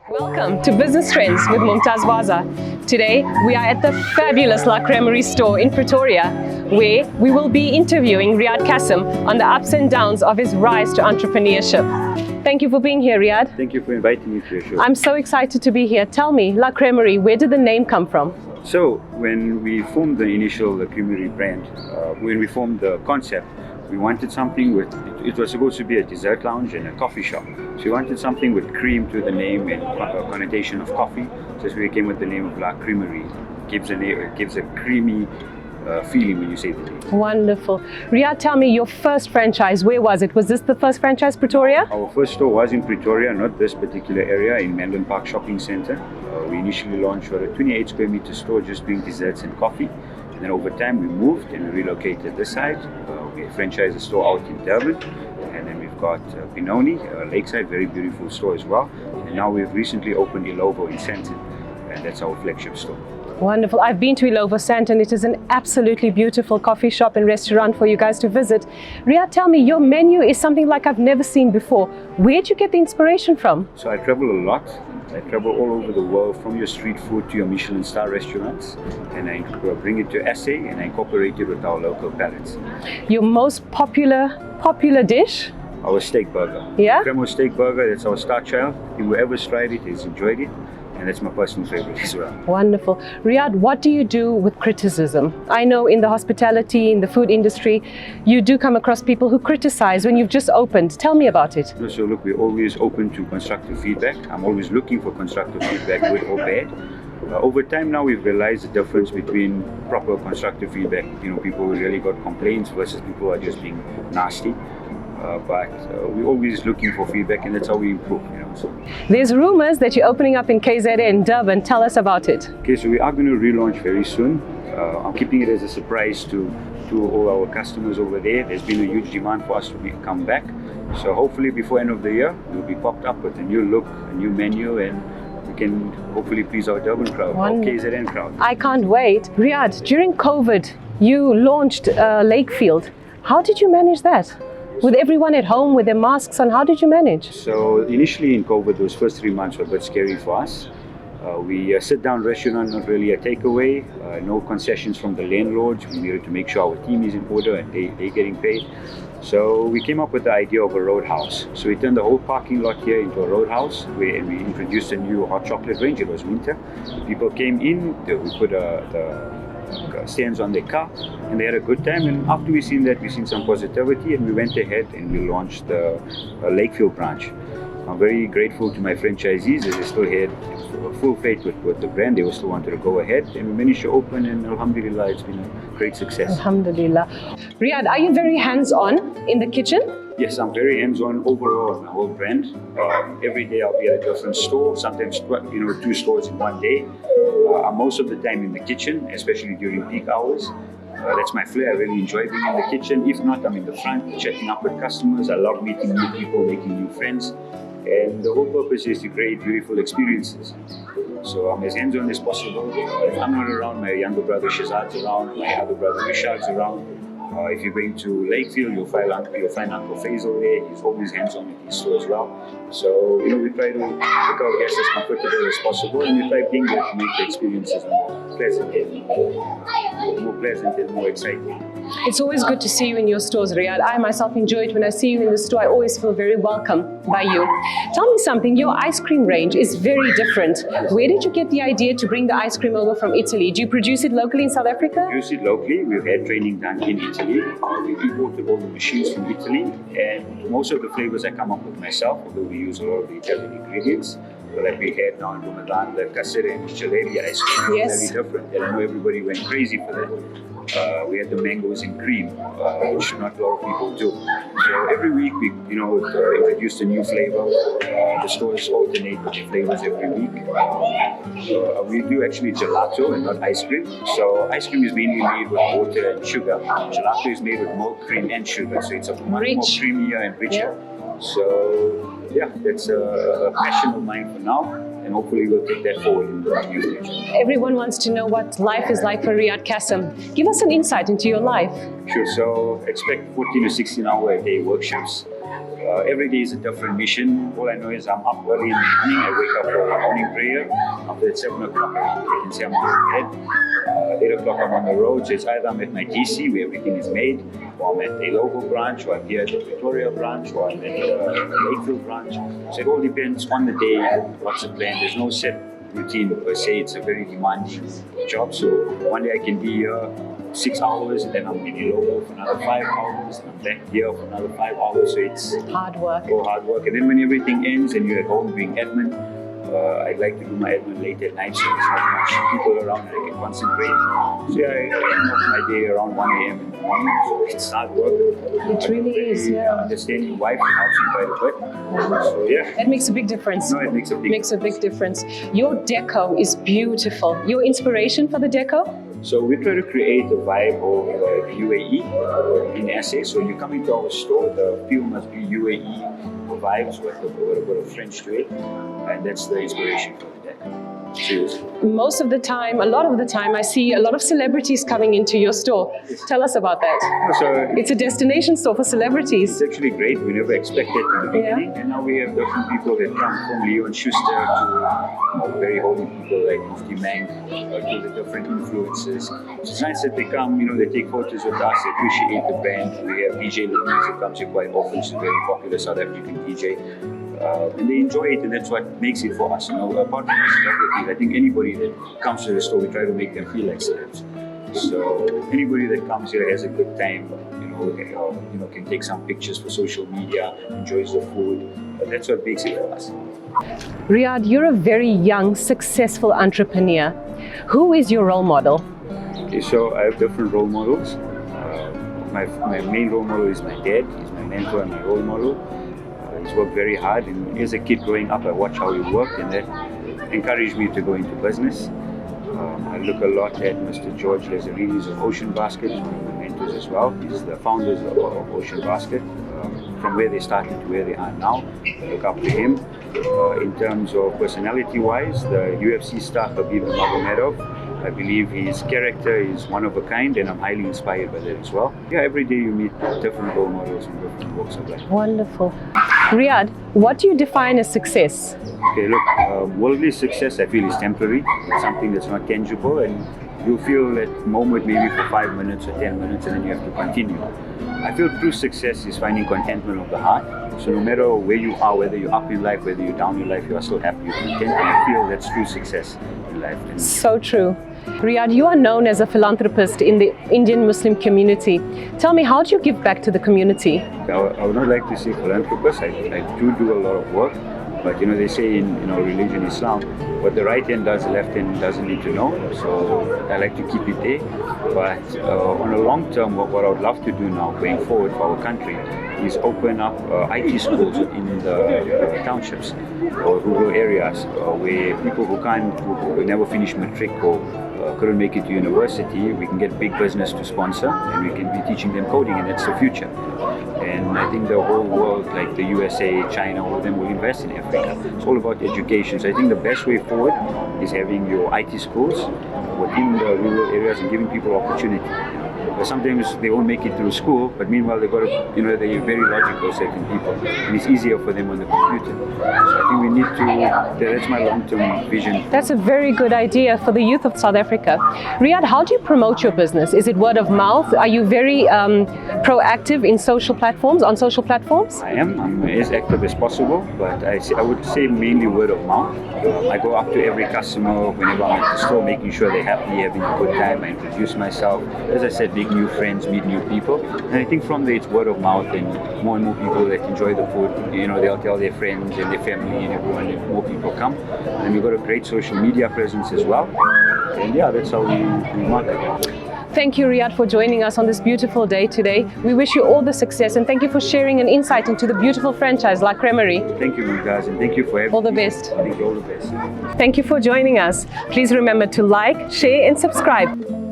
Welcome to Business Trends with Mumtaz Wazar. Today, we are at the fabulous Creamery store in Pretoria, where we will be interviewing Riyadh Cassim on the ups and downs of his rise to entrepreneurship. Thank you for being here, Riyadh. Thank you for inviting me to your show. I'm so excited to be here. Tell me, Creamery, where did the name come from? So, when we formed the initial Creamery brand, when we formed the concept, we wanted something with, it was supposed to be a dessert lounge and a coffee shop. So we wanted something with cream to the name and a connotation of coffee. So we came with the name of La Creamery. It gives a creamy feeling when you say the name. Wonderful. Riyadh, tell me, your first franchise, where was it? Was this the first franchise, Pretoria? Our first store was in Pretoria, not this particular area, in Menlyn Park Shopping Centre. We initially launched for a 28 square meter store just doing desserts and coffee. And then over time we moved and we relocated this side. We franchised a store out in Durban. And then we've got Benoni, Lakeside, very beautiful store as well. And now we've recently opened Ilovo in Sandton. And that's our flagship store. Wonderful. I've been to Ilovo Sandton. It is an absolutely beautiful coffee shop and restaurant for you guys to visit. Riyadh, tell me, your menu is something like I've never seen before. Where'd you get the inspiration from? So I travel a lot. I travel all over the world, from your street food to your Michelin star restaurants, and I bring it to SA and I incorporate it with our local palates. Your most popular dish? Our steak burger. Yeah? Creamery steak burger, that's our star child. Whoever's tried it has enjoyed it. And that's my personal favorite as well. Wonderful. Riyadh, what do you do with criticism? I know in the hospitality, in the food industry, you do come across people who criticize when you've just opened. Tell me about it. So look, we're always open to constructive feedback. I'm always looking for constructive feedback, good or bad. Over time now we've realized the difference between proper constructive feedback, people who really got complaints versus people who are just being nasty. But we're always looking for feedback, and that's how we improve. So. There's rumors that you're opening up in KZN, Durban. Tell us about it. Okay, so we are going to relaunch very soon. I'm keeping it as a surprise to all our customers over there. There's been a huge demand for us to come back. So hopefully before end of the year, we'll be popped up with a new look, a new menu, and we can hopefully please our Durban crowd, our KZN crowd. I can't wait. Riyadh, during COVID, you launched Lakefield. How did you manage that? With everyone at home with their masks on, how did you manage? So initially in COVID, those first 3 months were a bit scary for us. We sit down restaurant, not really a takeaway, no concessions from the landlords. We needed to make sure our team is in order and they're getting paid. So we came up with the idea of a roadhouse. So we turned the whole parking lot here into a roadhouse, and we introduced a new hot chocolate range. It was winter. People came in, we put the stands on their car, and they had a good time. And after we seen some positivity, and we went ahead and we launched the Lakefield branch. I'm very grateful to my franchisees as they still had full faith with the brand. They still wanted to go ahead, and we managed to open, and alhamdulillah, it's been a great success. Alhamdulillah. Riyadh, are you very hands-on in the kitchen? Yes, I'm very hands-on overall on the whole brand. Every day I'll be at a different store, sometimes 2 stores in one day. I'm most of the time in the kitchen, especially during peak hours. That's my flair. I really enjoy being in the kitchen. If not, I'm in the front, chatting up with customers. I love meeting new people, making new friends. And the whole purpose is to create beautiful experiences. So I'm as hands-on as possible. If I'm not around, my younger brother Shazad's around, my other brother Rishad's around. If you're going to Lakefield, you'll find Uncle Faisal there. He's always hands-on at his store as well. So, we try to make our guests as comfortable as possible, and we try being there to make the experiences more pleasant and more exciting. It's always good to see you in your stores, Riyadh. I myself enjoy it when I see you in the store. I always feel very welcome by you. Tell me something, your ice cream range is very different. Where did you get the idea to bring the ice cream over from Italy? Do you produce it locally in South Africa? We produce it locally. We've had training done in Italy. We imported all the machines from Italy, and most of the flavors I come up with myself, although we use a lot of the Italian ingredients. So like we had now in Ramadan, the Kasere and jalebi ice cream. Yes. Very different, and I know everybody went crazy for that. We had the mangoes and cream, which not a lot of people do. So every week we, introduced a new flavor. The stores alternate with the flavors every week. We do actually gelato and not ice cream. So ice cream is mainly made with water and sugar. Gelato is made with milk, cream, and sugar. So it's a much more creamier and richer. Yeah. So yeah, that's a passion of mine for now, and hopefully we'll take that forward in the near future. Everyone wants to know what life is like for Riyadh Cassim. Give us an insight into your life. Sure, so expect 14 to 16 hour a day workshops. Every day is a different mission. All I know is I'm up early in the evening. I wake up for morning prayer. After 7 o'clock, I can say I'm going to bed. 8 o'clock, I'm on the road. So it's either I'm at my DC where everything is made, or I'm at the local branch, or I'm here at the Victoria branch, or I'm at the Lakefield branch. So it all depends on the day, what's the plan. There's no set routine per se. It's a very demanding job. So one day I can be here 6 hours, and then I'm maybe local for another 5 hours, and I'm back here for another 5 hours. So it's Hard work. all hard work. And then when everything ends and you're at home doing admin, I like to do my admin late at night, so there's not much people around that I can concentrate. So yeah, I end up my day around 1 a.m. in the morning, so it's hard work. It really is, yeah. Understanding wife helps me quite a bit. So yeah. It makes a big difference. No, it makes a big Makes a big difference. Your deco is beautiful. Your inspiration for the deco? So we try to create a vibe of UAE in SA. So you come into our store, the feel must be UAE vibes with a bit of French to it, and that's the inspiration for the deck. Seriously. Most of the time, a lot of the time, I see a lot of celebrities coming into your store. Tell us about that. So It's a destination store for celebrities. it's actually great. We never expected in the beginning, and now we have different people that come from Leo and Schuster to very holy people like Mufti Mang, to the different influences. So it's nice that they come, they take photos with us, they appreciate the brand. We have DJ Louise that comes here quite often. She's a very popular South African DJ. And they enjoy it, and that's what makes it for us. Apart from the celebrities, I think anybody that comes to the store, we try to make them feel like celebs. So anybody that comes here has a good time, can take some pictures for social media, enjoys the food. That's what makes it for us. Riyadh, you're a very young, successful entrepreneur. Who is your role model? Okay, so I have different role models. My main role model is my dad. He's my mentor and my role model. He's worked very hard, and as a kid growing up, I watched how he worked, and that encouraged me to go into business. I look a lot at Mr. George Lazaridis of Ocean Basket, one of my mentors as well. He's the founders of Ocean Basket. From where they started to where they are now, I look up to him. In terms of personality-wise, the UFC star Khabib Nurmagomedov, I believe his character is one of a kind, and I'm highly inspired by that as well. Yeah, every day you meet different role models from different walks of life. Wonderful. Riyadh, what do you define as success? Okay, look, worldly success I feel is temporary. It's something that's not tangible, and you'll feel that moment maybe for 5 minutes or 10 minutes, and then you have to continue. I feel true success is finding contentment of the heart. So no matter where you are, whether you're up in life, whether you're down in life, you are still happy, you're content, and I feel that's true success in life. So true. Riyadh, you are known as a philanthropist in the Indian Muslim community. Tell me, how do you give back to the community? I would not like to say philanthropist. I do a lot of work, but they say in religion Islam, what the right hand does, the left hand doesn't need to know. So I like to keep it there. But on a long term, what I would love to do now, going forward for our country, is open up IT schools in the townships or rural areas where people who never finish matric or couldn't make it to university, we can get big business to sponsor, and we can be teaching them coding, and that's the future. And I think the whole world, like the USA, China, all of them will invest in Africa. It's all about education. So I think the best way forward is having your IT schools within the rural areas and giving people opportunity. But sometimes they won't make it through school, but meanwhile they've got to, they're very logical, certain people, and it's easier for them on the computer. So I think we need to, that's my long-term vision. That's a very good idea for the youth of South Africa. Riyadh, how do you promote your business? Is it word of mouth? Are you very proactive in social platforms, on social platforms? I am. I'm as active as possible, but I would say mainly word of mouth. I go up to every customer whenever I'm at the store, making sure they're happy, having a good time. I introduce myself. As I said, make new friends, meet new people. And I think from there it's word of mouth, and more people that enjoy the food, they'll tell their friends and their family and everyone, and more people come. And we've got a great social media presence as well. And yeah, that's how we market. Thank you, Riyadh, for joining us on this beautiful day today. We wish you all the success, and thank you for sharing an insight into the beautiful franchise like Creamery. Thank you, Mumtaz, and thank you for having me. All the best. Thank you, all the best. Thank you for joining us. Please remember to like, share, and subscribe.